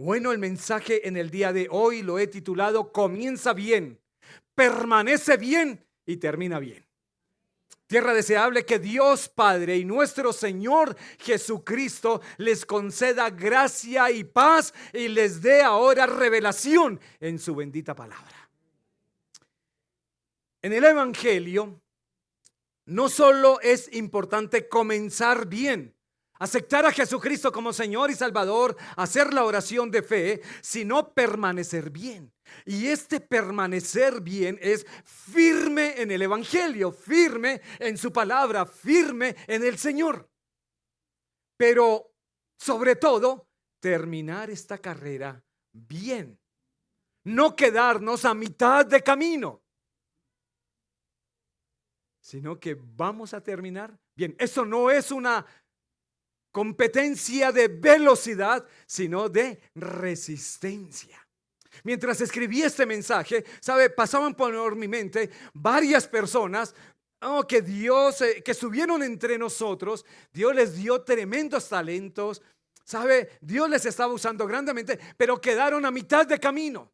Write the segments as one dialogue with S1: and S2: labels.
S1: Bueno, el mensaje en el día de hoy lo he titulado Comienza bien, permanece bien y termina bien. Tierra deseable, que Dios Padre y nuestro Señor Jesucristo les conceda gracia y paz y les dé ahora revelación en su bendita palabra. En el Evangelio no solo es importante comenzar bien, aceptar a Jesucristo como Señor y Salvador, hacer la oración de fe, sino permanecer bien. Y este permanecer bien es firme en el Evangelio, firme en su palabra, firme en el Señor. Pero sobre todo, terminar esta carrera bien. No quedarnos a mitad de camino, sino que vamos a terminar bien. Eso no es una competencia de velocidad, sino de resistencia. Mientras escribí este mensaje, pasaban por mi mente varias personas que Dios, que estuvieron entre nosotros. Dios les dio tremendos talentos, Dios les estaba usando grandemente, pero quedaron a mitad de camino.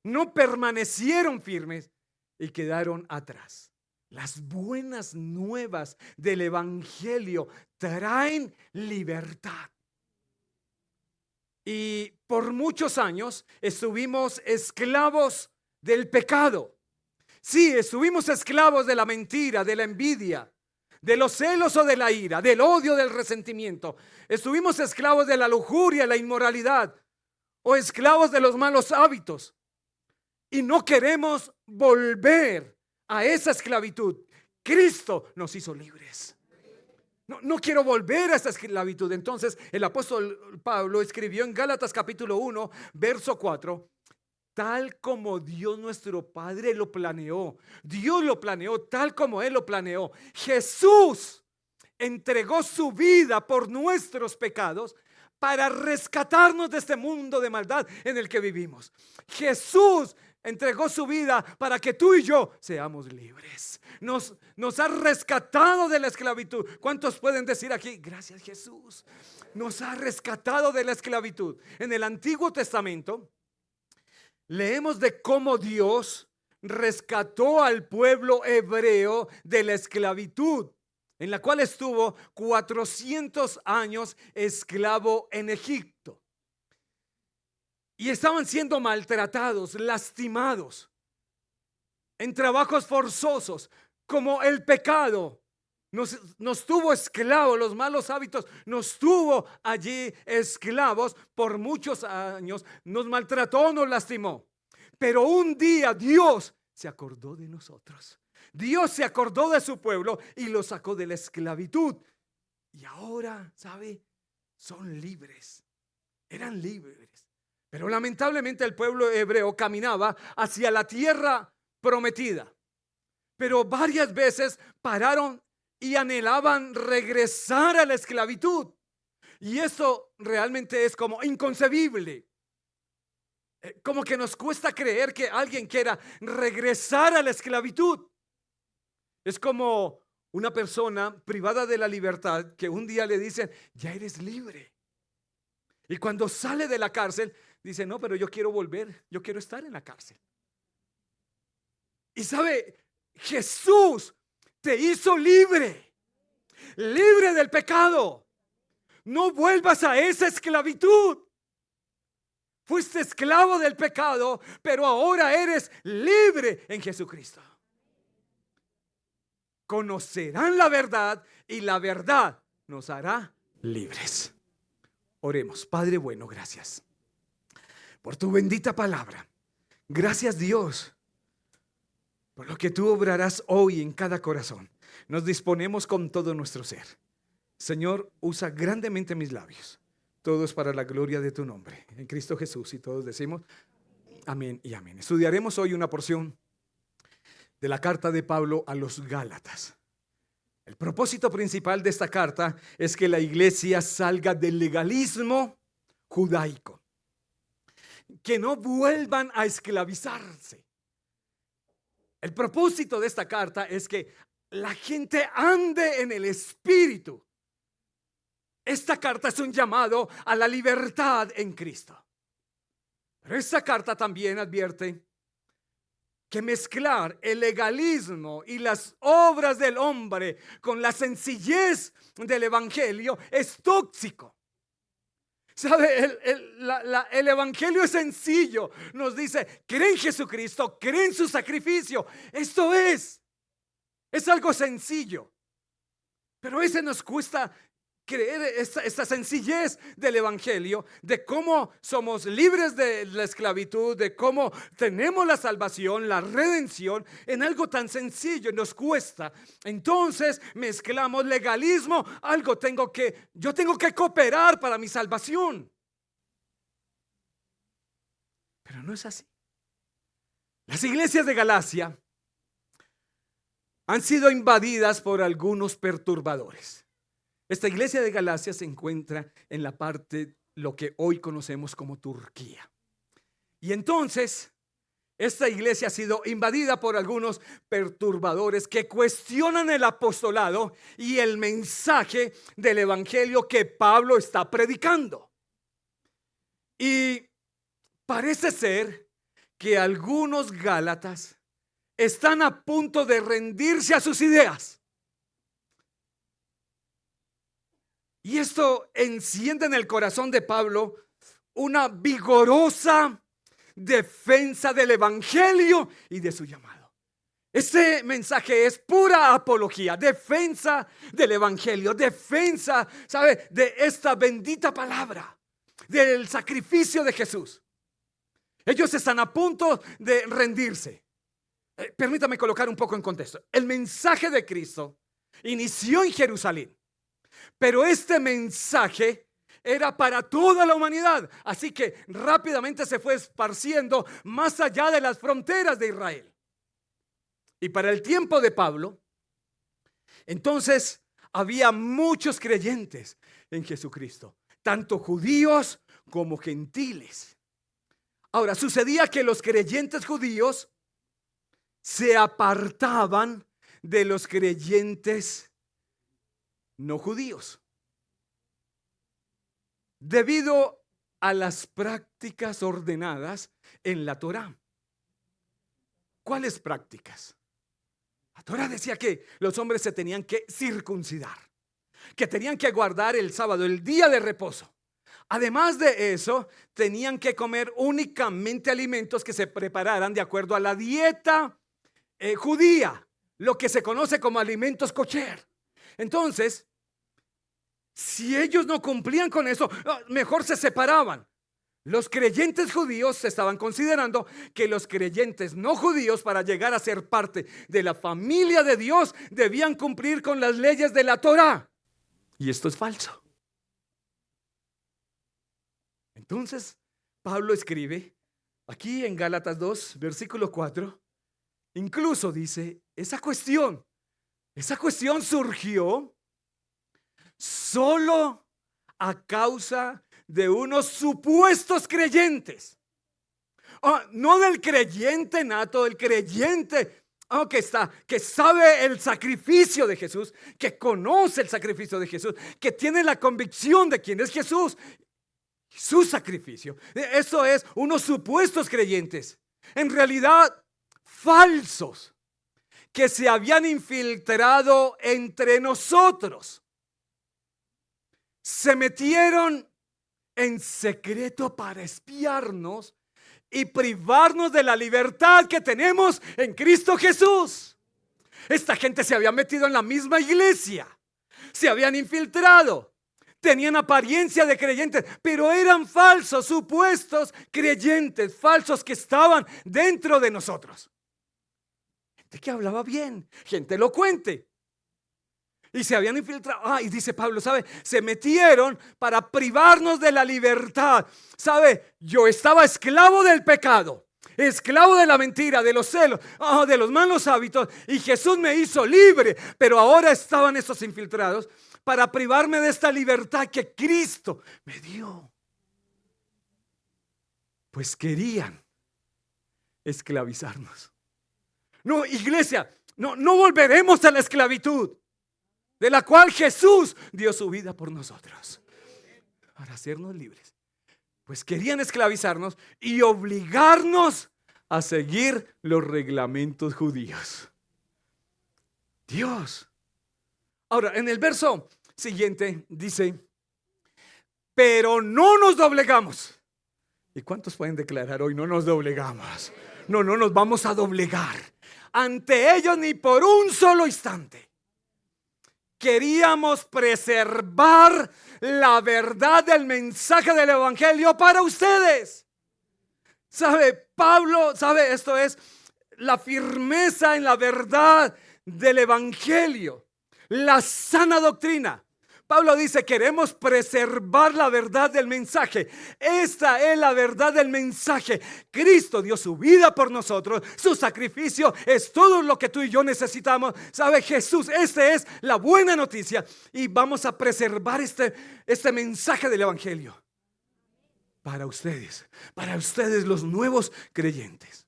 S1: No permanecieron firmes y quedaron atrás. Las buenas nuevas del Evangelio traen libertad. Y por muchos años estuvimos esclavos del pecado. Sí, estuvimos esclavos de la mentira, de la envidia, de los celos o de la ira, del odio, del resentimiento. Estuvimos esclavos de la lujuria, la inmoralidad, o esclavos de los malos hábitos. Y no queremos volver a esa esclavitud. Cristo nos hizo libres. No quiero volver a esa esclavitud. Entonces el apóstol Pablo escribió en Gálatas capítulo 1, verso 4: tal como Dios nuestro Padre lo planeó. Dios lo planeó tal como Él lo planeó. Jesús entregó su vida por nuestros pecados para rescatarnos de este mundo de maldad en el que vivimos. Jesús entregó su vida para que tú y yo seamos libres. Nos ha rescatado de la esclavitud. ¿Cuántos pueden decir aquí, gracias Jesús? Nos ha rescatado de la esclavitud. En el Antiguo Testamento leemos de cómo Dios rescató al pueblo hebreo de la esclavitud, en la cual estuvo 400 años esclavo en Egipto. Y estaban siendo maltratados, lastimados, en trabajos forzosos, como el pecado nos tuvo esclavos, los malos hábitos nos tuvo allí esclavos por muchos años, nos maltrató, nos lastimó. Pero un día Dios se acordó de nosotros. Dios se acordó de su pueblo y lo sacó de la esclavitud. Y ahora, son libres. Eran libres. Pero lamentablemente el pueblo hebreo caminaba hacia la tierra prometida. Pero varias veces pararon y anhelaban regresar a la esclavitud. Y eso realmente es como inconcebible. Como que nos cuesta creer que alguien quiera regresar a la esclavitud. Es como una persona privada de la libertad que un día le dicen, ya eres libre. Y cuando sale de la cárcel, dice, no, pero yo quiero volver, yo quiero estar en la cárcel. Y Jesús te hizo libre, libre del pecado. No vuelvas a esa esclavitud. Fuiste esclavo del pecado, pero ahora eres libre en Jesucristo. Conocerán la verdad y la verdad nos hará libres. Oremos. Padre bueno, gracias por tu bendita palabra. Gracias Dios por lo que tú obrarás hoy en cada corazón. Nos disponemos con todo nuestro ser. Señor, usa grandemente mis labios. Todo es para la gloria de tu nombre. En Cristo Jesús. Y todos decimos amén y amén. Estudiaremos hoy una porción de la carta de Pablo a los Gálatas. El propósito principal de esta carta es que la iglesia salga del legalismo judaico. Que no vuelvan a esclavizarse. El propósito de esta carta es que la gente ande en el Espíritu. esta carta es un llamado a la libertad en Cristo. Pero esta carta también advierte que mezclar el legalismo y las obras del hombre con la sencillez del evangelio es tóxico. ¿Sabe? El evangelio es sencillo. Nos dice, cree en Jesucristo, cree en su sacrificio. Esto es algo sencillo. Pero a veces nos cuesta creer esta sencillez del evangelio, de cómo somos libres de la esclavitud, de cómo tenemos la salvación, la redención, en algo tan sencillo. Nos cuesta. Entonces mezclamos legalismo, yo tengo que cooperar para mi salvación. Pero no es así. Las iglesias de Galacia han sido invadidas por algunos perturbadores. Esta iglesia de Galacia se encuentra en la parte, lo que hoy conocemos como Turquía. Y entonces, esta iglesia ha sido invadida por algunos perturbadores que cuestionan el apostolado y el mensaje del evangelio que Pablo está predicando. Y parece ser que algunos gálatas están a punto de rendirse a sus ideas. Y esto enciende en el corazón de Pablo una vigorosa defensa del evangelio y de su llamado. Este mensaje es pura apología, defensa del evangelio, defensa, ¿sabe?, de esta bendita palabra, del sacrificio de Jesús. Ellos están a punto de rendirse. Permítame colocar un poco en contexto. El mensaje de Cristo inició en Jerusalén. Pero este mensaje era para toda la humanidad, así que rápidamente se fue esparciendo más allá de las fronteras de Israel. Y para el tiempo de Pablo, entonces había muchos creyentes en Jesucristo, tanto judíos como gentiles. Ahora, sucedía que los creyentes judíos se apartaban de los creyentes no judíos, debido a las prácticas ordenadas en la Torá. ¿Cuáles prácticas? La Torá decía que los hombres se tenían que circuncidar, que tenían que guardar el sábado, el día de reposo. Además de eso, tenían que comer únicamente alimentos que se prepararan de acuerdo a la dieta judía, lo que se conoce como alimentos kosher. Entonces, si ellos no cumplían con eso, mejor se separaban. Los creyentes judíos se estaban considerando que los creyentes no judíos, para llegar a ser parte de la familia de Dios, debían cumplir con las leyes de la Torá. Y esto es falso. Entonces, Pablo escribe aquí en Gálatas 2, versículo 4, incluso dice, esa cuestión surgió solo a causa de unos supuestos creyentes. No del creyente nato, del creyente que sabe el sacrificio de Jesús, que conoce el sacrificio de Jesús, que tiene la convicción de quién es Jesús, su sacrificio. Eso es unos supuestos creyentes, en realidad falsos, que se habían infiltrado entre nosotros. Se metieron en secreto para espiarnos y privarnos de la libertad que tenemos en Cristo Jesús. Esta gente se había metido en la misma iglesia, se habían infiltrado, tenían apariencia de creyentes, pero eran falsos, supuestos creyentes, falsos que estaban dentro de nosotros. Gente que hablaba bien, gente elocuente. Y se habían infiltrado. Y dice Pablo, ¿sabe? Se metieron para privarnos de la libertad. ¿Sabe? Yo estaba esclavo del pecado, esclavo de la mentira, de los celos, de los malos hábitos. Y Jesús me hizo libre. Pero ahora estaban estos infiltrados para privarme de esta libertad que Cristo me dio. Pues querían esclavizarnos. No, iglesia, no volveremos a la esclavitud. de la cual Jesús dio su vida por nosotros, para hacernos libres. Pues querían esclavizarnos y obligarnos a seguir los reglamentos judíos. Dios. Ahora, en el verso siguiente dice: pero no nos doblegamos. ¿Y cuántos pueden declarar hoy: no nos doblegamos? No nos vamos a doblegar ante ellos ni por un solo instante. Queríamos preservar la verdad del mensaje del evangelio para ustedes. ¿Sabe? Pablo, ¿sabe? Esto es la firmeza en la verdad del evangelio, la sana doctrina. Pablo dice: queremos preservar la verdad del mensaje. Esta es la verdad del mensaje. Cristo dio su vida por nosotros. Su sacrificio es todo lo que tú y yo necesitamos. ¿Sabe? Jesús, esta es la buena noticia. Y vamos a preservar este mensaje del evangelio para ustedes los nuevos creyentes.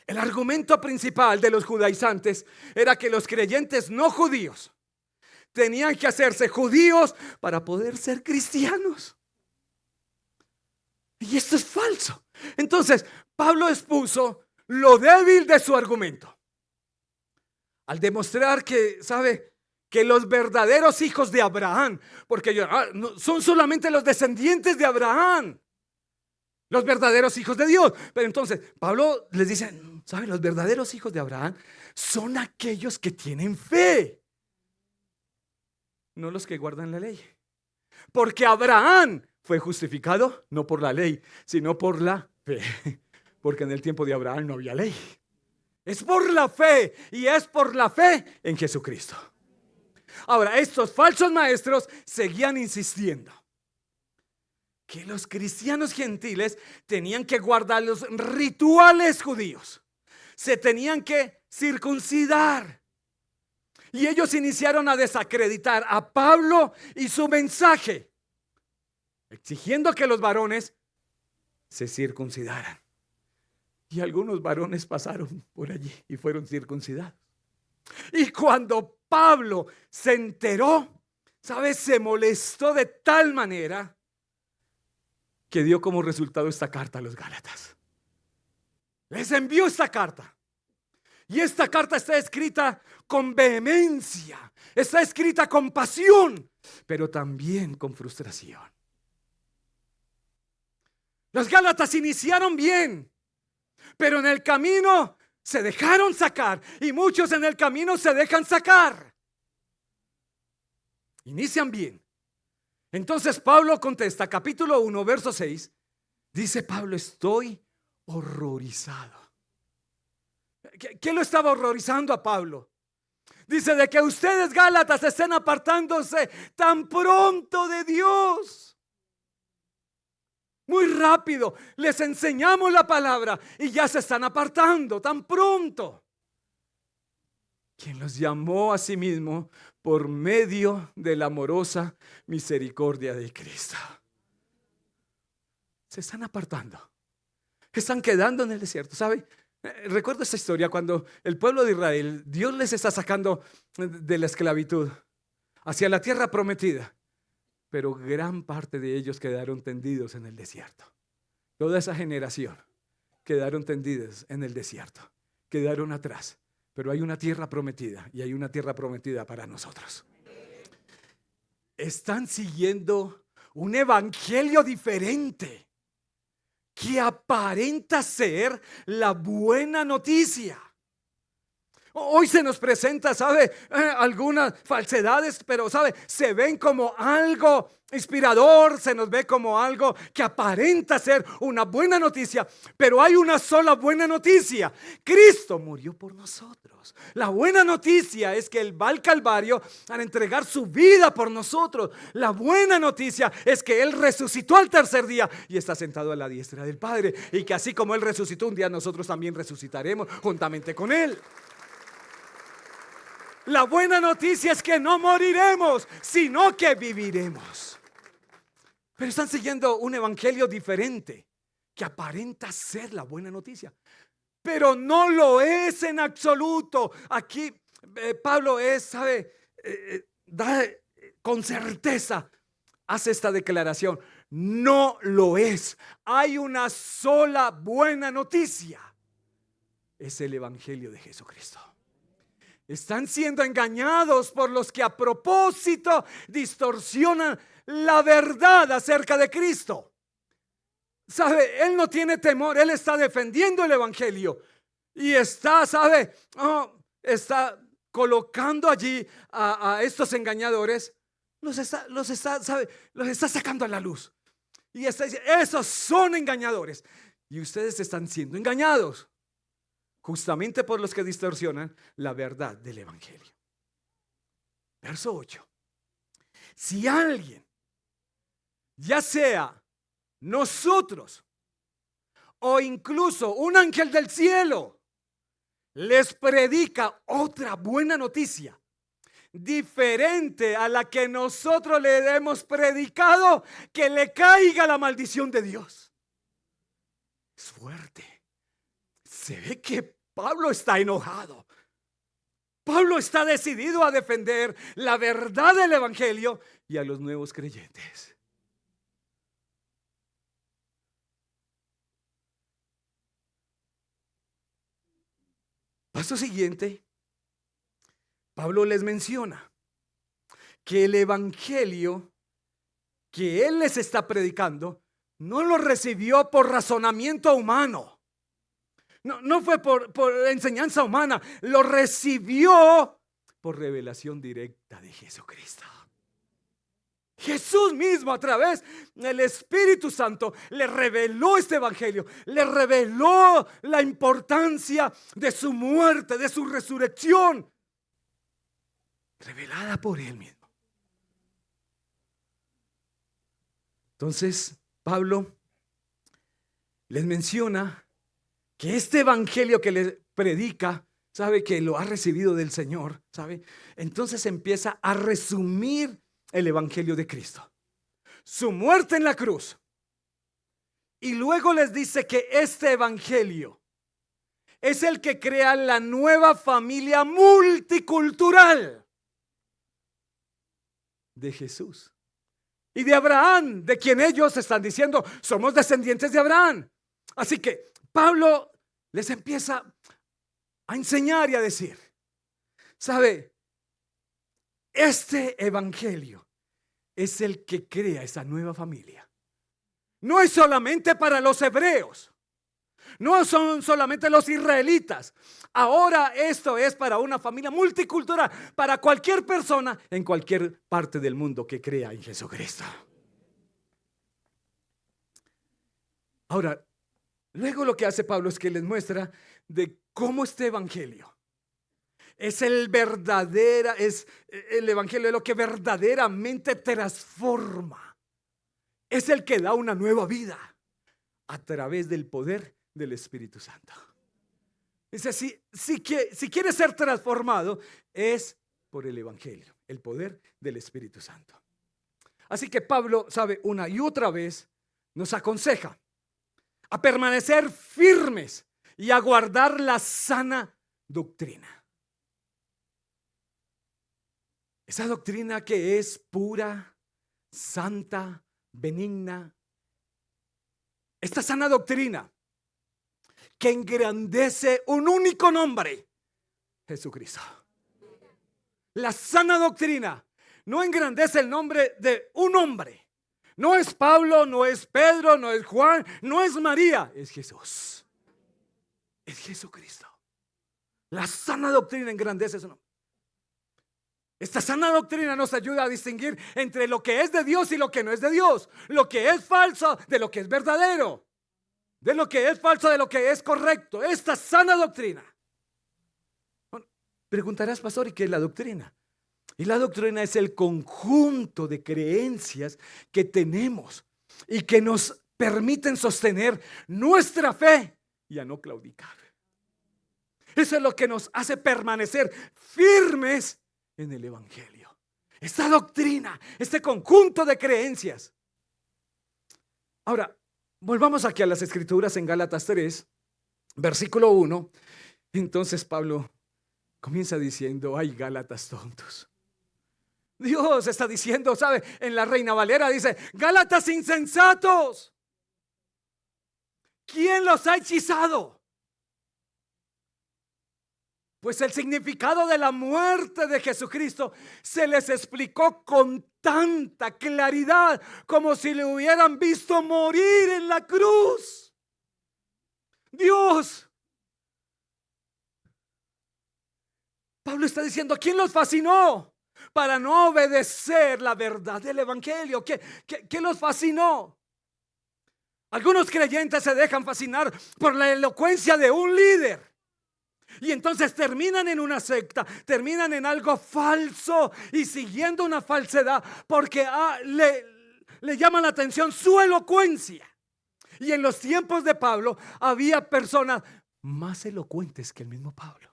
S1: El argumento principal de los judaizantes era que los creyentes no judíos tenían que hacerse judíos para poder ser cristianos. Y esto es falso. Entonces, Pablo expuso lo débil de su argumento al demostrar que, ¿sabe?, que los verdaderos hijos de Abraham, porque no, son solamente los descendientes de Abraham, los verdaderos hijos de Dios. Pero entonces Pablo les dice: ¿sabe? Los verdaderos hijos de Abraham son aquellos que tienen fe, no los que guardan la ley. Porque Abraham fue justificado no por la ley, sino por la fe. Porque en el tiempo de Abraham no había ley. Es por la fe, y es por la fe en Jesucristo. Ahora, estos falsos maestros seguían insistiendo que los cristianos gentiles tenían que guardar los rituales judíos, se tenían que circuncidar. Y ellos iniciaron a desacreditar a Pablo y su mensaje, exigiendo que los varones se circuncidaran. Y algunos varones pasaron por allí y fueron circuncidados. Y cuando Pablo se enteró, ¿sabes?, se molestó de tal manera que dio como resultado esta carta a los Gálatas. Les envió esta carta. Y esta carta está escrita con vehemencia, está escrita con pasión, pero también con frustración. Los Gálatas iniciaron bien, pero en el camino se dejaron sacar, y muchos en el camino se dejan sacar. Inician bien. Entonces Pablo contesta, capítulo 1, verso 6. Dice Pablo: estoy horrorizado. ¿Qué lo estaba horrorizando a Pablo? Dice: de que ustedes, Gálatas, estén apartándose tan pronto de Dios. Muy rápido les enseñamos la palabra y ya se están apartando tan pronto. Quien los llamó a sí mismo por medio de la amorosa misericordia de Cristo. Se están apartando, están quedando en el desierto. ¿Sabe? Recuerdo esta historia cuando el pueblo de Israel, Dios les está sacando de la esclavitud hacia la tierra prometida, pero gran parte de ellos quedaron tendidos en el desierto. Toda esa generación quedaron tendidos en el desierto, quedaron atrás. Pero hay una tierra prometida, y hay una tierra prometida para nosotros. Están siguiendo un evangelio diferente que aparenta ser la buena noticia. Hoy se nos presenta, ¿sabe?, algunas falsedades, pero ¿sabe?, se ven como algo inspirador, se nos ve como algo que aparenta ser una buena noticia, pero hay una sola buena noticia: Cristo murió por nosotros. La buena noticia es que Él va al Calvario a entregar su vida por nosotros. La buena noticia es que Él resucitó al tercer día y está sentado a la diestra del Padre, y que así como Él resucitó un día, nosotros también resucitaremos juntamente con Él. La buena noticia es que no moriremos, sino que viviremos. Pero están siguiendo un evangelio diferente que aparenta ser la buena noticia, pero no lo es en absoluto. Aquí Pablo es, ¿sabe?, da con certeza, hace esta declaración: no lo es. Hay una sola buena noticia. Es el evangelio de Jesucristo. Están siendo engañados por los que a propósito distorsionan la verdad acerca de Cristo. ¿Sabe? Él no tiene temor, él está defendiendo el evangelio y está, ¿sabe? Está colocando allí a estos engañadores, los está sacando a la luz. Y está diciendo: esos son engañadores. Y ustedes están siendo engañados justamente por los que distorsionan la verdad del evangelio. Verso 8. Si alguien, ya sea nosotros o incluso un ángel del cielo, les predica otra buena noticia diferente a la que nosotros le hemos predicado, que le caiga la maldición de Dios. Es fuerte. Se ve que Pablo está enojado. Pablo está decidido a defender la verdad del evangelio y a los nuevos creyentes. Paso siguiente, Pablo les menciona que el evangelio que él les está predicando no lo recibió por razonamiento humano. No fue por enseñanza humana, lo recibió por revelación directa de Jesucristo. Jesús mismo, a través del Espíritu Santo, le reveló este evangelio, le reveló la importancia de su muerte, de su resurrección, revelada por él mismo. Entonces, Pablo les menciona que este evangelio que les predica, sabe que lo ha recibido del Señor, sabe. Entonces empieza a resumir el evangelio de Cristo, su muerte en la cruz, y luego les dice que este evangelio es el que crea la nueva familia multicultural de Jesús y de Abraham, de quien ellos están diciendo: somos descendientes de Abraham. Así que Pablo les empieza a enseñar y a decir: ¿sabe? Este evangelio es el que crea esa nueva familia. No es solamente para los hebreos, no son solamente los israelitas. Ahora esto es para una familia multicultural, para cualquier persona en cualquier parte del mundo que crea en Jesucristo. Ahora, luego lo que hace Pablo es que les muestra de cómo este evangelio es el evangelio de lo que verdaderamente transforma. Es el que da una nueva vida a través del poder del Espíritu Santo. Dice: si quieres ser transformado, es por el evangelio, el poder del Espíritu Santo. Así que Pablo, sabe, una y otra vez nos aconseja a permanecer firmes y a guardar la sana doctrina. Esa doctrina que es pura, santa, benigna. Esta sana doctrina que engrandece un único nombre: Jesucristo. La sana doctrina no engrandece el nombre de un hombre. No es Pablo, no es Pedro, no es Juan, no es María, es Jesús. Es Jesucristo. La sana doctrina engrandece su nombre. Esta sana doctrina nos ayuda a distinguir entre lo que es de Dios y lo que no es de Dios, lo que es falso de lo que es verdadero, de lo que es falso de lo que es correcto. Esta sana doctrina. Bueno, preguntarás: pastor, ¿y qué es la doctrina? Y la doctrina es el conjunto de creencias que tenemos y que nos permiten sostener nuestra fe y a no claudicar. Eso es lo que nos hace permanecer firmes en el evangelio. Esta doctrina, este conjunto de creencias. Ahora, volvamos aquí a las escrituras en Gálatas 3, versículo 1. Entonces Pablo comienza diciendo: ay, Gálatas tontos. Dios está diciendo, ¿sabe? En la Reina Valera dice: Gálatas insensatos, ¿quién los ha hechizado? Pues el significado de la muerte de Jesucristo se les explicó con tanta claridad como si le hubieran visto morir en la cruz. Dios, Pablo está diciendo, ¿quién los fascinó para no obedecer la verdad del evangelio? ¿Qué los fascinó? Algunos creyentes se dejan fascinar por la elocuencia de un líder. Y entonces terminan en una secta, terminan en algo falso y siguiendo una falsedad porque le llama la atención su elocuencia. Y en los tiempos de Pablo había personas más elocuentes que el mismo Pablo,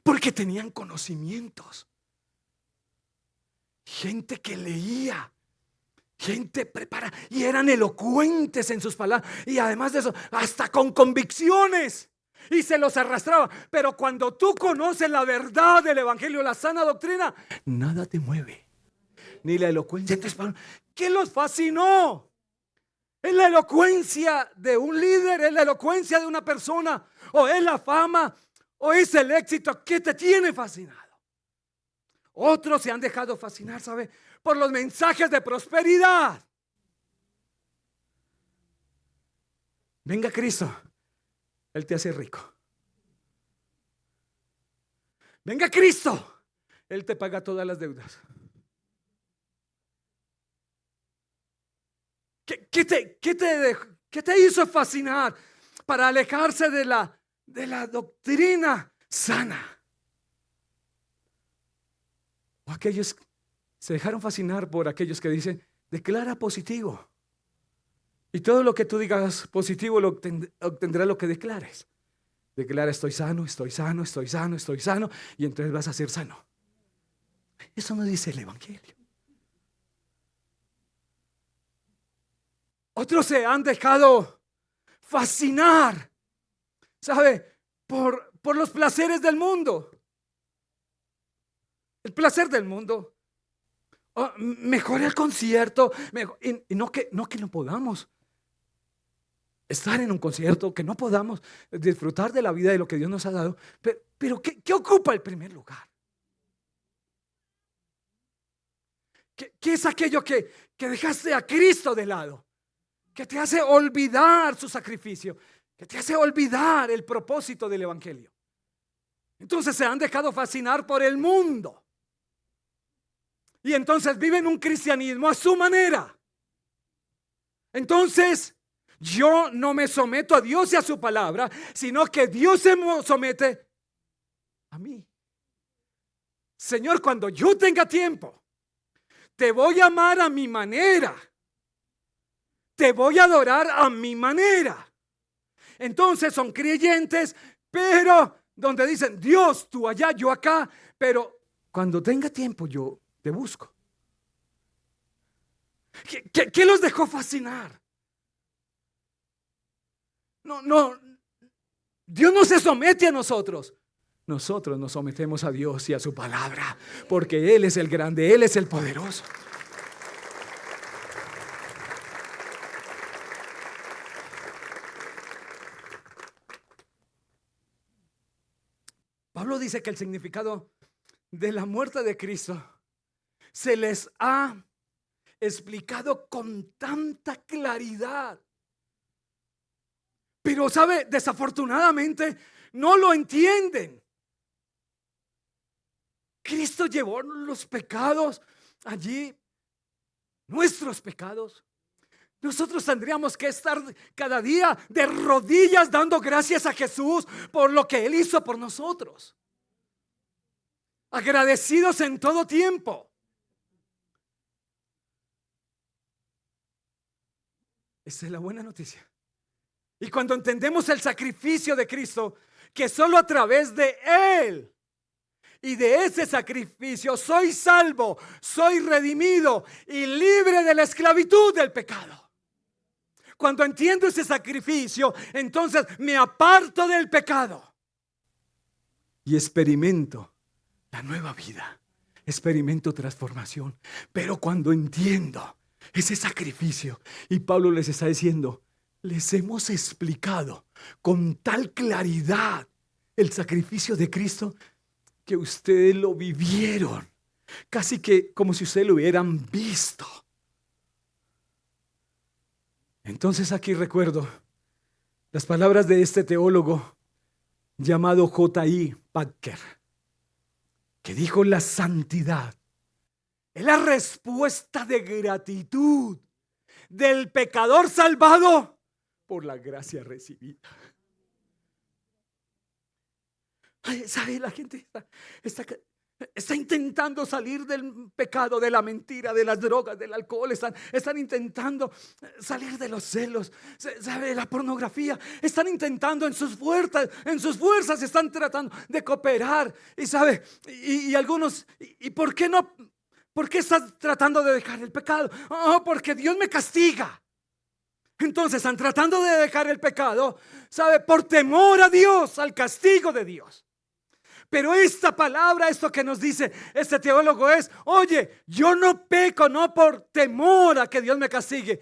S1: porque tenían conocimientos. Gente que leía, gente preparada y eran elocuentes en sus palabras. Y además de eso, hasta con convicciones. Y se los arrastraba. Pero cuando tú conoces la verdad del evangelio, la sana doctrina, nada te mueve, ni la elocuencia. Entonces, ¿qué los fascinó? ¿Es la elocuencia de un líder? ¿Es la elocuencia de una persona? ¿O es la fama? ¿O es el éxito que te tiene fascinado? Otros se han dejado fascinar, ¿sabe? Por los mensajes de prosperidad. Venga Cristo, Él te hace rico. Venga Cristo, Él te paga todas las deudas. ¿Qué te hizo fascinar para alejarse de la doctrina sana? O aquellos se dejaron fascinar por aquellos que dicen: declara positivo, y todo lo que tú digas positivo obtendrá lo que declares. Declara: estoy sano, estoy sano, estoy sano, estoy sano, y entonces vas a ser sano. Eso no dice el evangelio. Otros se han dejado fascinar, ¿sabe? Por los placeres del mundo. El placer del mundo. Oh, mejor el concierto. Y no que no podamos estar en un concierto, que no podamos disfrutar de la vida, de lo que Dios nos ha dado. Pero ¿qué ocupa el primer lugar? ¿Qué es aquello que dejaste a Cristo de lado? Que te hace olvidar su sacrificio, que te hace olvidar el propósito del evangelio. Entonces se han dejado fascinar por el mundo. Y entonces viven un cristianismo a su manera. Entonces yo no me someto a Dios y a su palabra, sino que Dios se somete a mí. Señor, cuando yo tenga tiempo, te voy a amar a mi manera. Te voy a adorar a mi manera. Entonces son creyentes, pero donde dicen: Dios, tú allá, yo acá. Pero cuando tenga tiempo yo te busco. ¿Qué los dejó fascinar? No, Dios no se somete a nosotros. Nosotros nos sometemos a Dios y a su palabra, porque Él es el grande, Él es el poderoso. Pablo dice que el significado de la muerte de Cristo se les ha explicado con tanta claridad. Pero sabe, desafortunadamente no lo entienden. Cristo llevó los pecados allí, nuestros pecados. Nosotros tendríamos que estar cada día de rodillas dando gracias a Jesús por lo que Él hizo por nosotros. Agradecidos en todo tiempo. Esa es la buena noticia. Y cuando entendemos el sacrificio de Cristo, que solo a través de Él y de ese sacrificio soy salvo, soy redimido y libre de la esclavitud del pecado. Cuando entiendo ese sacrificio, entonces me aparto del pecado y experimento la nueva vida, experimento transformación. Pero cuando entiendo ese sacrificio, y Pablo les está diciendo, les hemos explicado con tal claridad el sacrificio de Cristo que ustedes lo vivieron, casi que como si ustedes lo hubieran visto. Entonces aquí recuerdo las palabras de este teólogo llamado J.I. Packer, que dijo: la santidad es la respuesta de gratitud del pecador salvado por la gracia recibida. Ay, ¿sabe? La gente está intentando salir del pecado, de la mentira, de las drogas, del alcohol. Están intentando salir de los celos, ¿sabe? La pornografía. Están intentando en sus fuerzas están tratando de cooperar. Y sabe, y algunos, ¿y por qué no? ¿Por qué estás tratando de dejar el pecado? Oh, porque Dios me castiga. Entonces están tratando de dejar el pecado, ¿sabe? Por temor a Dios, al castigo de Dios. Pero esta palabra, esto que nos dice este teólogo es: oye, yo no peco no por temor a que Dios me castigue.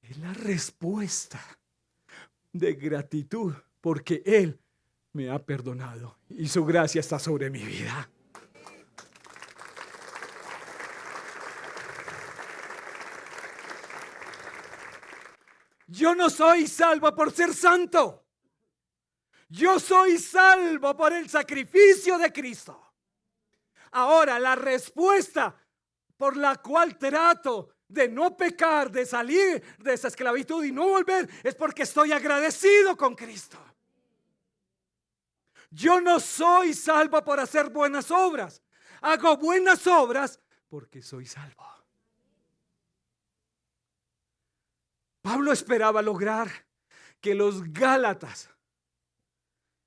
S1: Es la respuesta de gratitud porque Él me ha perdonado y su gracia está sobre mi vida. Yo no soy salvo por ser santo. Yo soy salvo por el sacrificio de Cristo. Ahora, la respuesta por la cual trato de no pecar, de salir de esa esclavitud y no volver, es porque estoy agradecido con Cristo. Yo no soy salvo por hacer buenas obras. Hago buenas obras porque soy salvo. Pablo esperaba lograr que los Gálatas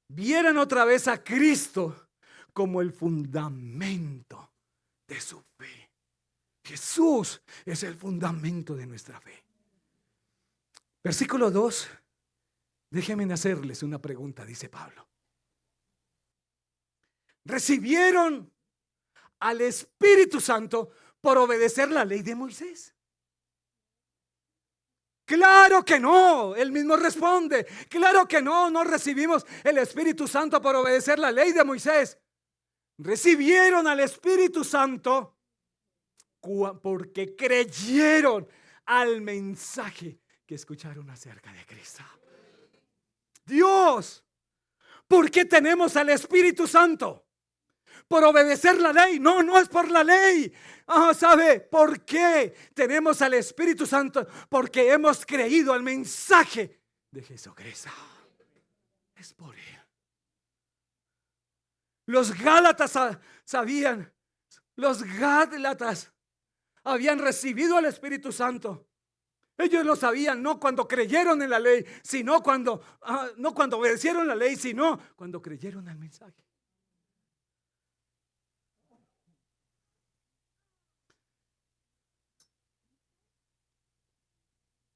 S1: vieran otra vez a Cristo como el fundamento de su fe. Jesús es el fundamento de nuestra fe. Versículo 2. Déjenme hacerles una pregunta, dice Pablo. ¿Recibieron al Espíritu Santo por obedecer la ley de Moisés? Claro que no. Él mismo responde: claro que no, no recibimos el Espíritu Santo por obedecer la ley de Moisés. Recibieron al Espíritu Santo porque creyeron al mensaje que escucharon acerca de Cristo. Dios, ¿por qué tenemos al Espíritu Santo? ¿Por obedecer la ley? No, no es por la ley. ¿Sabe por qué tenemos al Espíritu Santo? Porque hemos creído al mensaje de Jesucristo. Es por Él. Los Gálatas sabían. Los Gálatas habían recibido al Espíritu Santo. Ellos lo sabían, no cuando creyeron en la ley, sino no cuando obedecieron la ley, sino cuando creyeron al mensaje.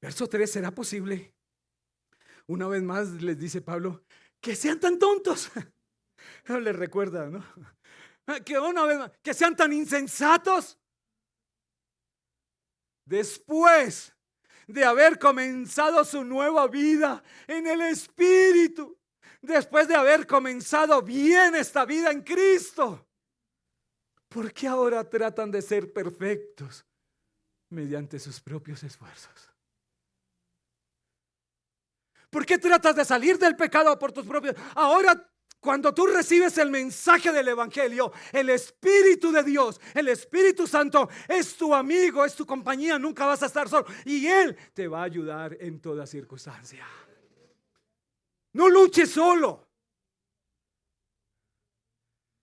S1: Verso 3, ¿será posible? Una vez más les dice Pablo, que sean tan tontos. Les recuerda, ¿no? Que una vez más, que sean tan insensatos. Después de haber comenzado su nueva vida en el Espíritu, después de haber comenzado bien esta vida en Cristo, ¿por qué ahora tratan de ser perfectos mediante sus propios esfuerzos? ¿Por qué tratas de salir del pecado por tus propios? Ahora, cuando tú recibes el mensaje del Evangelio, el Espíritu de Dios, el Espíritu Santo es tu amigo, es tu compañía, nunca vas a estar solo y Él te va a ayudar en toda circunstancia. No luches solo.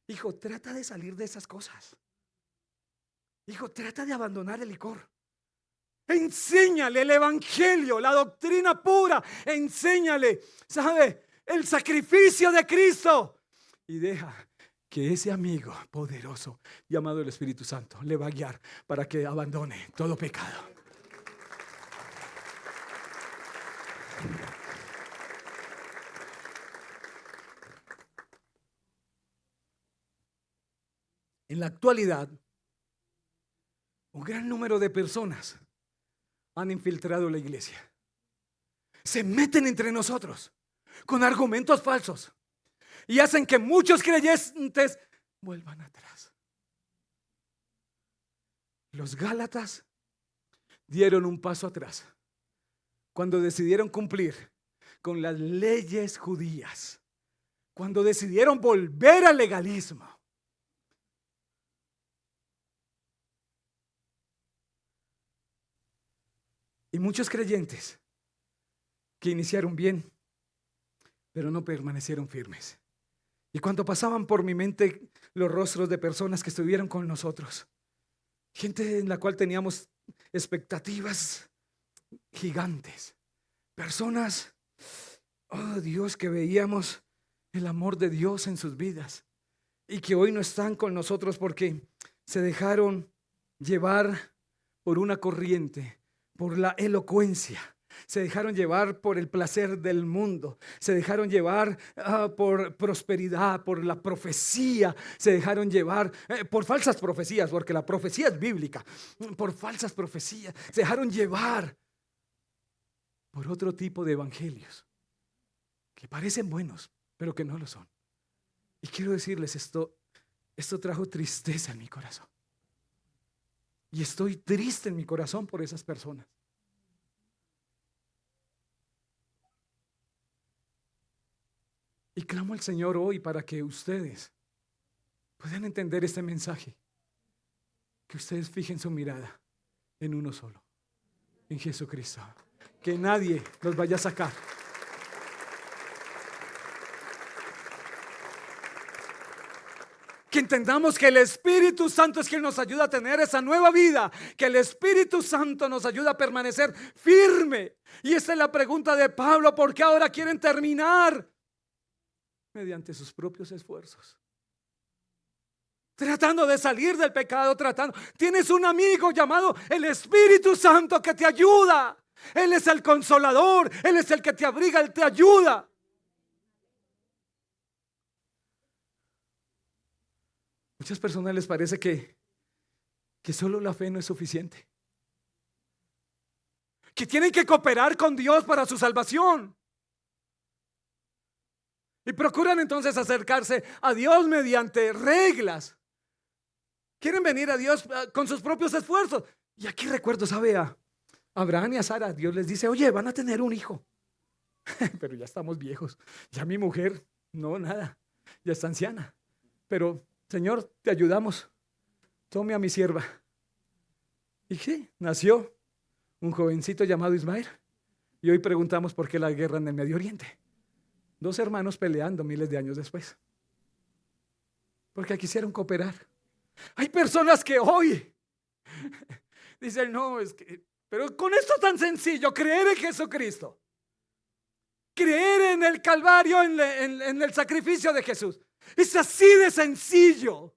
S1: Hijo, trata de salir de esas cosas. Hijo, trata de abandonar el licor. Enséñale el Evangelio, la doctrina pura. Enséñale, ¿sabe? El sacrificio de Cristo. Y deja que ese amigo poderoso llamado el Espíritu Santo le va a guiar para que abandone todo pecado. En la actualidad, Un gran número de personas han infiltrado la iglesia. Se meten entre nosotros con argumentos falsos y hacen que muchos creyentes vuelvan atrás. Los Gálatas dieron un paso atrás cuando decidieron cumplir con las leyes judías, cuando decidieron volver al legalismo. Y muchos creyentes que iniciaron bien, pero no permanecieron firmes. Y cuando pasaban por mi mente los rostros de personas que estuvieron con nosotros, gente en la cual teníamos expectativas gigantes, personas, oh Dios, que veíamos el amor de Dios en sus vidas y que hoy no están con nosotros porque se dejaron llevar por una corriente, por la elocuencia, se dejaron llevar por el placer del mundo, se dejaron llevar por prosperidad, por la profecía, se dejaron llevar por falsas profecías, porque la profecía es bíblica, por falsas profecías, se dejaron llevar por otro tipo de evangelios que parecen buenos, pero que no lo son. Y quiero decirles esto trajo tristeza en mi corazón. Y estoy triste en mi corazón por esas personas. Y clamo al Señor hoy para que ustedes puedan entender este mensaje. Que ustedes fijen su mirada en uno solo, en Jesucristo. Que nadie los vaya a sacar. Que entendamos que el Espíritu Santo es quien nos ayuda a tener esa nueva vida, que el Espíritu Santo nos ayuda a permanecer firme. Y esta es la pregunta de Pablo: ¿por qué ahora quieren terminar? Mediante sus propios esfuerzos, tratando de salir del pecado, tienes un amigo llamado el Espíritu Santo que te ayuda. Él es el consolador, Él es el que te abriga, Él te ayuda. Muchas personas les parece que solo la fe no es suficiente, que tienen que cooperar con Dios para su salvación. Y procuran entonces acercarse a Dios mediante reglas. Quieren venir a Dios con sus propios esfuerzos. Y aquí recuerdo, ¿sabe? A Abraham y a Sara, Dios les dice: oye, van a tener un hijo. Pero ya estamos viejos. Ya mi mujer, no, nada. Ya está anciana. Pero, Señor, te ayudamos. Tome a mi sierva. ¿Y qué? Nació un jovencito llamado Ismael. Y hoy preguntamos por qué la guerra en el Medio Oriente. 2 hermanos peleando miles de años después, porque quisieron cooperar. Hay personas que hoy dicen: no, es que, pero con esto tan sencillo, creer en Jesucristo, creer en el Calvario, en el sacrificio de Jesús, es así de sencillo.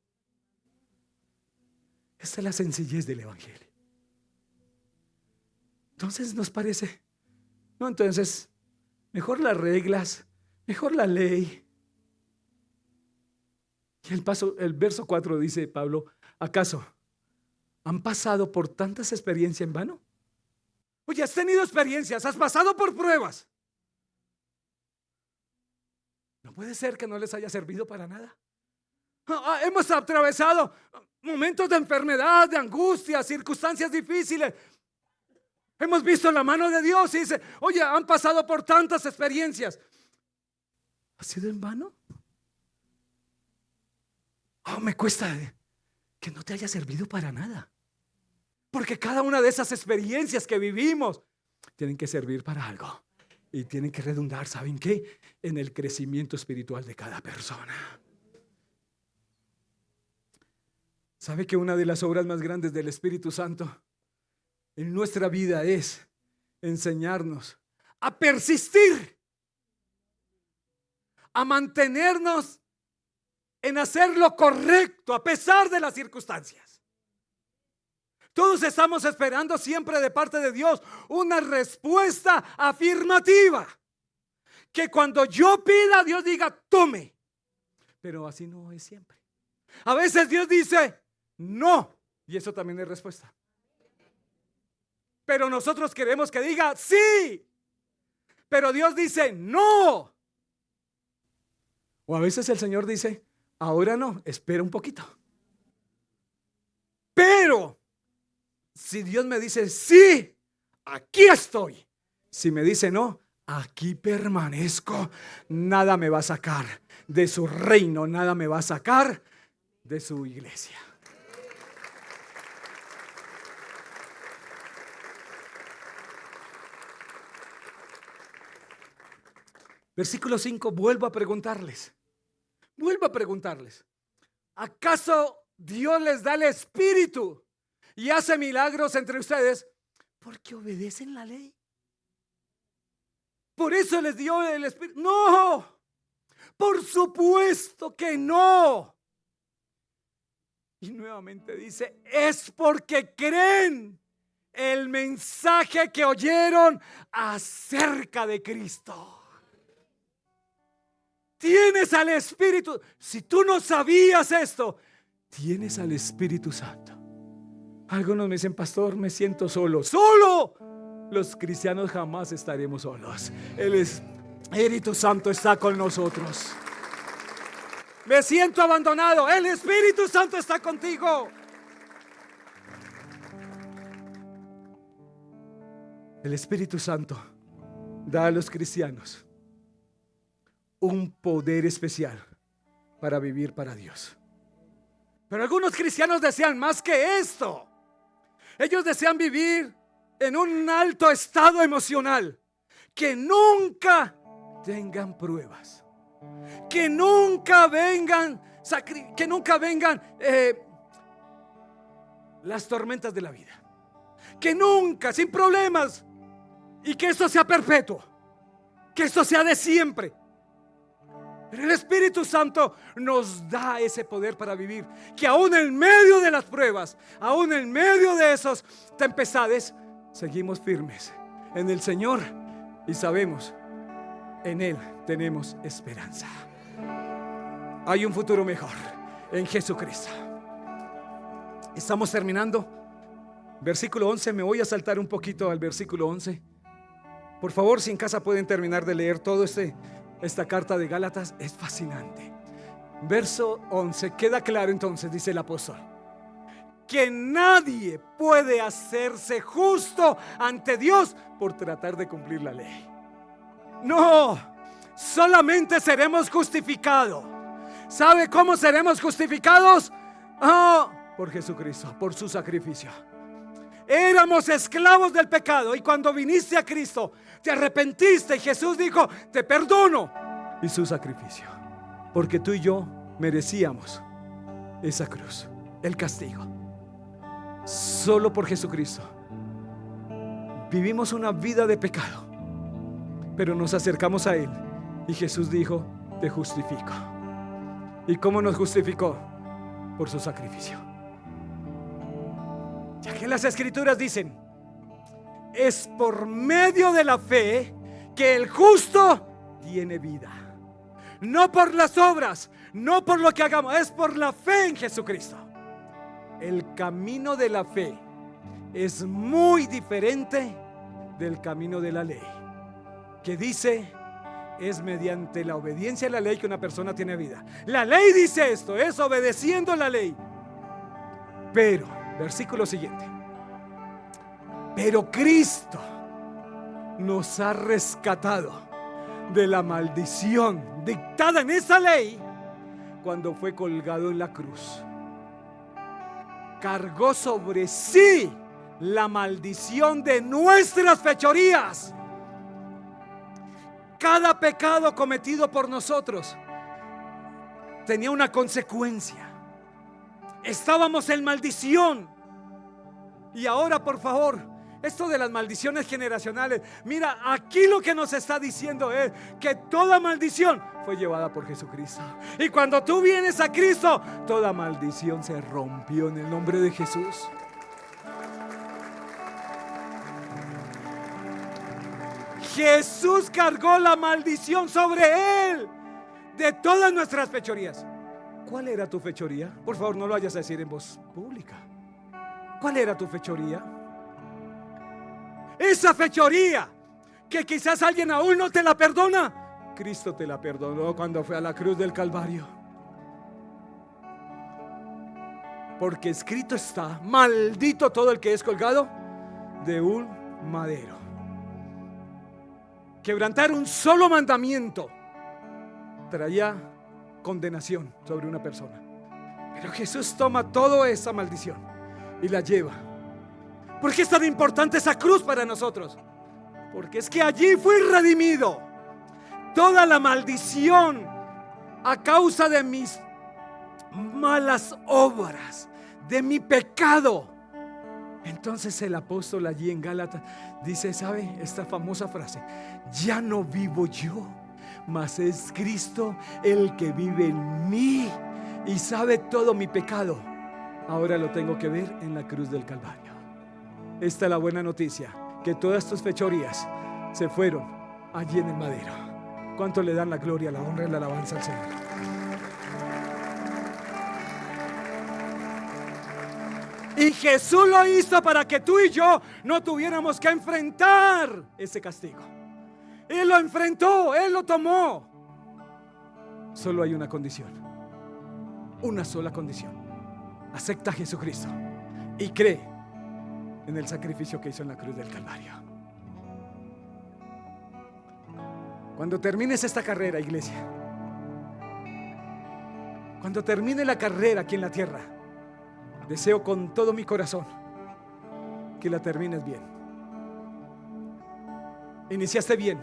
S1: Esta es la sencillez del Evangelio. Entonces nos parece, no, entonces mejor las reglas, mejor la ley. Y el verso 4 dice Pablo: ¿acaso han pasado por tantas experiencias en vano? Oye, has tenido experiencias, has pasado por pruebas. No puede ser que no les haya servido para nada. Hemos atravesado momentos de enfermedad, de angustia, circunstancias difíciles. Hemos visto la mano de Dios y dice: oye, han pasado por tantas experiencias. ¿Ha sido en vano? Me cuesta que no te haya servido para nada. Porque cada una de esas experiencias que vivimos tienen que servir para algo. Y tienen que redundar, ¿saben qué? En el crecimiento espiritual de cada persona. ¿Sabe que una de las obras más grandes del Espíritu Santo en nuestra vida es enseñarnos a persistir, a mantenernos en hacer lo correcto a pesar de las circunstancias? Todos estamos esperando siempre de parte de Dios una respuesta afirmativa, que cuando yo pida, Dios diga: tome. Pero así no es siempre. A veces Dios dice: no, y eso también es respuesta. pero nosotros queremos que diga sí. Pero Dios dice no. O a veces el Señor dice, ahora no, espera un poquito. Pero si Dios me dice sí, aquí estoy. Si me dice no, aquí permanezco. Nada me va a sacar de su reino, nada me va a sacar de su iglesia. Versículo 5, vuelvo a preguntarles. ¿Acaso Dios les da el Espíritu y hace milagros entre ustedes porque obedecen la ley? Por eso les dio el Espíritu. No, por supuesto que no. Y nuevamente dice, es porque creen el mensaje que oyeron acerca de Cristo. Tienes al Espíritu. Si tú no sabías esto, tienes al Espíritu Santo. Algunos me dicen, pastor, me siento solo. ¡Solo! Los cristianos jamás estaremos solos. El Espíritu Santo está con nosotros. Me siento abandonado. El Espíritu Santo está contigo. El Espíritu Santo da a los cristianos un poder especial para vivir para Dios. Pero algunos cristianos desean más que esto. Ellos desean vivir en un alto estado emocional, que nunca tengan pruebas, que nunca vengan las tormentas de la vida, que nunca, sin problemas, y que esto sea perpetuo, que esto sea de siempre. Pero el Espíritu Santo nos da ese poder para vivir, que aún en medio de las pruebas, aún en medio de esas tempestades, seguimos firmes en el Señor y sabemos, en Él tenemos esperanza. Hay un futuro mejor en Jesucristo. Estamos terminando. Versículo 11, me voy a saltar un poquito al versículo 11. Por favor, si en casa pueden terminar de leer todo esta carta de Gálatas, es fascinante. Verso 11, queda claro entonces, dice el apóstol, que nadie puede hacerse justo ante Dios por tratar de cumplir la ley. No, solamente seremos justificados. ¿Sabe cómo seremos justificados? Por Jesucristo, por su sacrificio. Éramos esclavos del pecado y cuando viniste a Cristo te arrepentiste y Jesús dijo, te perdono. Y su sacrificio, porque tú y yo merecíamos esa cruz, el castigo. Solo por Jesucristo vivimos una vida de pecado, pero nos acercamos a Él y Jesús dijo, te justifico. ¿Y cómo nos justificó? Por su sacrificio. Ya que las Escrituras dicen, es por medio de la fe que el justo tiene vida. No por las obras, no por lo que hagamos, es por la fe en Jesucristo. El camino de la fe es muy diferente del camino de la ley, que dice, es mediante la obediencia a la ley que una persona tiene vida. La ley dice esto, es obedeciendo la ley. Pero, versículo siguiente, pero Cristo nos ha rescatado de la maldición dictada en esa ley cuando fue colgado en la cruz. Cargó sobre sí la maldición de nuestras fechorías. Cada pecado cometido por nosotros tenía una consecuencia. Estábamos en maldición. Y ahora, por favor, esto de las maldiciones generacionales, mira, aquí lo que nos está diciendo es que toda maldición fue llevada por Jesucristo. Y cuando tú vienes a Cristo, toda maldición se rompió en el nombre de Jesús. Jesús cargó la maldición sobre Él de todas nuestras fechorías. ¿Cuál era tu fechoría? Por favor, no lo vayas a decir en voz pública. ¿Cuál era tu fechoría? esa fechoría que quizás alguien aún no te la perdona, Cristo te la perdonó cuando fue a la cruz del Calvario. Porque escrito está: maldito todo el que es colgado de un madero. Quebrantar un solo mandamiento traía condenación sobre una persona, pero Jesús toma toda esa maldición y la lleva. ¿Por qué es tan importante esa cruz para nosotros? Porque es que allí fui redimido. Toda la maldición a causa de mis malas obras, de mi pecado. Entonces el apóstol allí en Gálatas dice, ¿sabe? Esta famosa frase: ya no vivo yo, mas es Cristo el que vive en mí. Y sabe, todo mi pecado ahora lo tengo que ver en la cruz del Calvario. Esta es la buena noticia, que todas tus fechorías se fueron allí en el madero. ¿Cuánto le dan la gloria, la honra y la alabanza al Señor? Y Jesús lo hizo para que tú y yo no tuviéramos que enfrentar ese castigo. Él lo enfrentó, Él lo tomó. Solo hay una condición, una sola condición: acepta a Jesucristo y cree en el sacrificio que hizo en la cruz del Calvario. Cuando termines esta carrera, iglesia, cuando termine la carrera aquí en la tierra, deseo con todo mi corazón que la termines bien. Iniciaste bien,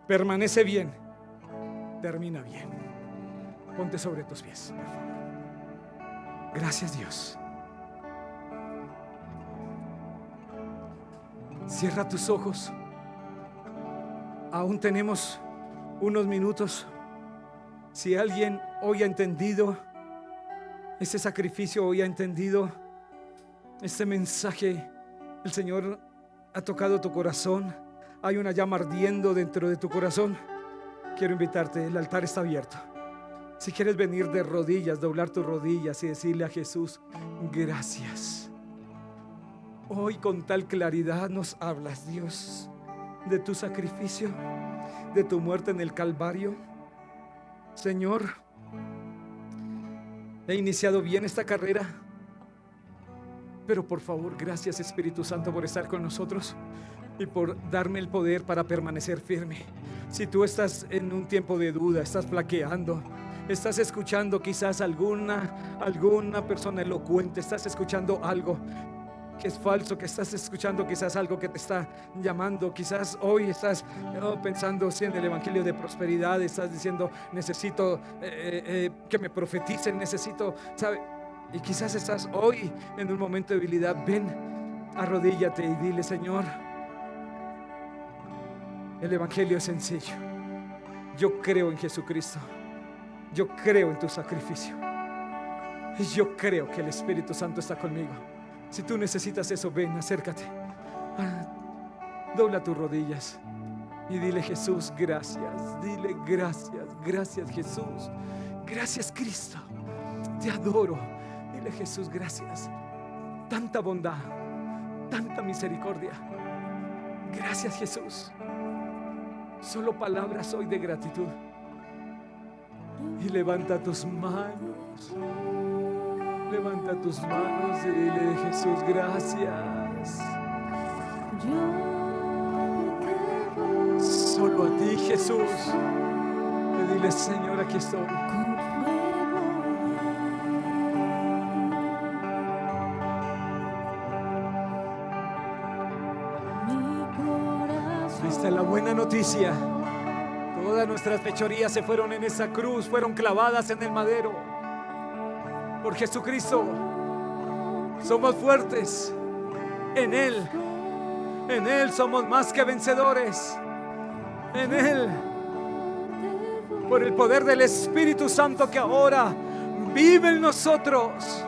S1: permanece bien, termina bien. Ponte sobre tus pies, por favor. Gracias, Dios. Cierra tus ojos. Aún tenemos unos minutos. Si alguien hoy ha entendido ese sacrificio, hoy ha entendido este mensaje, el Señor ha tocado tu corazón, hay una llama ardiendo dentro de tu corazón, quiero invitarte, el altar está abierto. Si quieres venir de rodillas, doblar tus rodillas y decirle a Jesús: gracias. Hoy con tal claridad nos hablas, Dios, de tu sacrificio, de tu muerte en el Calvario. Señor, he iniciado bien esta carrera, pero por favor, gracias Espíritu Santo por estar con nosotros y por darme el poder para permanecer firme. Si tú estás en un tiempo de duda, estás flaqueando, estás escuchando quizás alguna persona elocuente, estás escuchando algo que es falso, que estás escuchando quizás algo que te está llamando, quizás hoy estás pensando en el evangelio de prosperidad, estás diciendo: necesito que me profeticen, necesito, ¿sabe? Y quizás estás hoy en un momento de debilidad. Ven, arrodíllate y dile: Señor, el evangelio es sencillo. Yo creo en Jesucristo, yo creo en tu sacrificio y yo creo que el Espíritu Santo está conmigo. Si tú necesitas eso, ven, acércate, dobla tus rodillas y dile: Jesús, gracias. Dile: gracias, gracias Jesús, gracias Cristo, te adoro. Dile: Jesús, gracias, tanta bondad, tanta misericordia. Gracias Jesús. Solo palabras hoy de gratitud. Y levanta tus manos. Levanta tus manos y dile: Jesús, gracias. Solo a ti, Jesús. Y dile: Señor, aquí estoy. Esta es la buena noticia. Todas nuestras fechorías se fueron en esa cruz, fueron clavadas en el madero. Por Jesucristo somos fuertes. En Él somos más que vencedores. En Él, por el poder del Espíritu Santo que ahora vive en nosotros.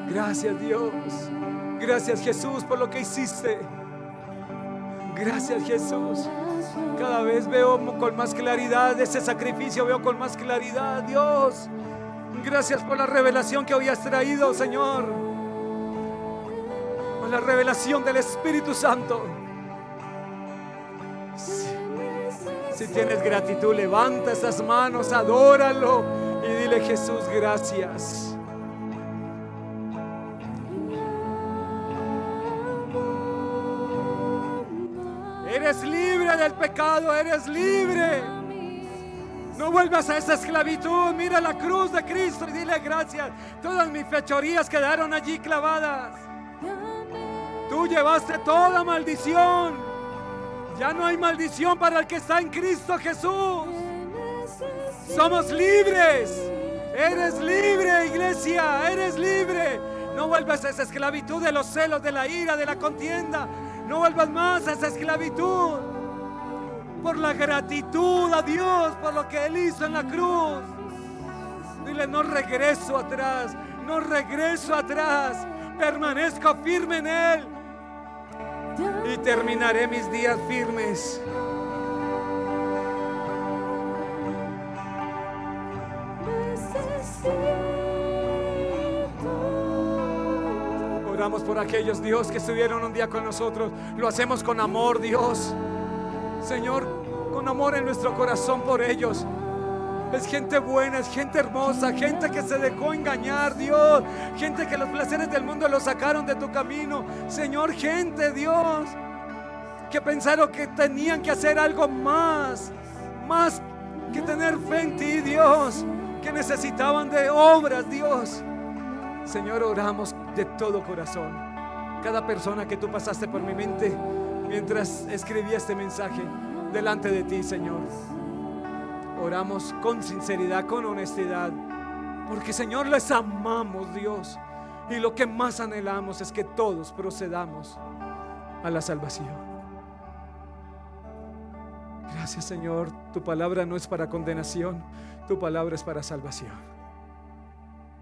S1: Gracias Dios. Gracias Jesús por lo que hiciste. Gracias Jesús. Cada vez veo con más claridad ese sacrificio, veo con más claridad, Dios. Gracias por la revelación que hoy has traído, Señor. la revelación del Espíritu Santo. Si tienes gratitud, levanta esas manos, adóralo y dile: Jesús, gracias. Eres libre del pecado, eres libre. No vuelvas a esa esclavitud. Mira la cruz de Cristo y dile: gracias. Todas mis fechorías quedaron allí clavadas. Tú llevaste toda maldición. Ya no hay maldición para el que está en Cristo Jesús. Somos libres. Eres libre, iglesia. Eres libre. No vuelvas a esa esclavitud de los celos, de la ira, de la contienda. No vuelvas más a esa esclavitud. Por la gratitud a Dios, por lo que Él hizo en la cruz. Dile: no regreso atrás, no regreso atrás. Permanezco firme en Él y terminaré mis días firmes. Oramos por aquellos, Dios, que estuvieron un día con nosotros. Lo hacemos con amor, Dios. Señor, con amor en nuestro corazón por ellos. Es gente buena, es gente hermosa, gente que se dejó engañar, Dios. Gente que los placeres del mundo los sacaron de tu camino. Señor, gente, Dios, que pensaron que tenían que hacer algo más que tener fe en ti, Dios. Que necesitaban de obras, Dios. Señor, oramos de todo corazón. Cada persona que tú pasaste por mi mente mientras escribía este mensaje delante de ti, Señor. Oramos con sinceridad, con honestidad, porque, Señor, les amamos, Dios. Y lo que más anhelamos es que todos procedamos a la salvación. Gracias, Señor. Tu palabra no es para condenación, tu palabra es para salvación.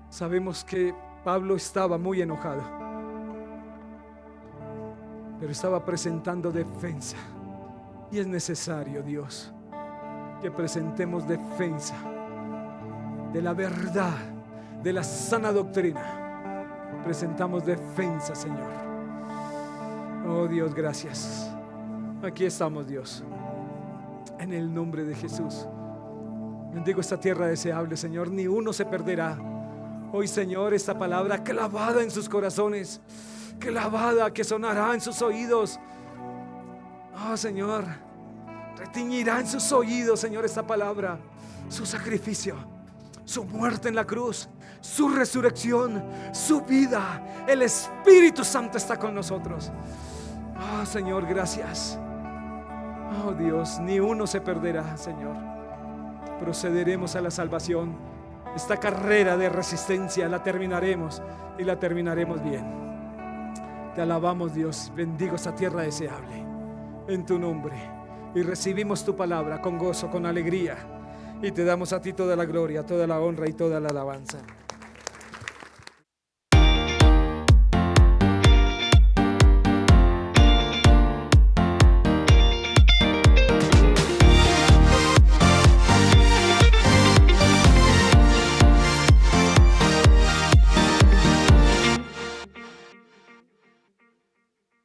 S1: Sabemos que Pablo estaba muy enojado, pero estaba presentando defensa. Y es necesario, Dios, que presentemos defensa de la verdad, de la sana doctrina. Presentamos defensa, Señor. Oh Dios, gracias. Aquí estamos, Dios, en el nombre de Jesús. Bendigo esta tierra deseable, Señor. Ni uno se perderá. Hoy, Señor, esta palabra clavada en sus corazones, clavada, que sonará en sus oídos. Oh, Señor, retiñirá en sus oídos, Señor, esta palabra. Su sacrificio, su muerte en la cruz, su resurrección, su vida. El Espíritu Santo está con nosotros. Oh, Señor, gracias. Oh, Dios, ni uno se perderá, Señor. Procederemos a la salvación. Esta carrera de resistencia la terminaremos y la terminaremos bien. Te alabamos, Dios. Bendigo esta tierra deseable en tu nombre. Y recibimos tu palabra con gozo, con alegría. Y te damos a ti toda la gloria, toda la honra y toda la alabanza.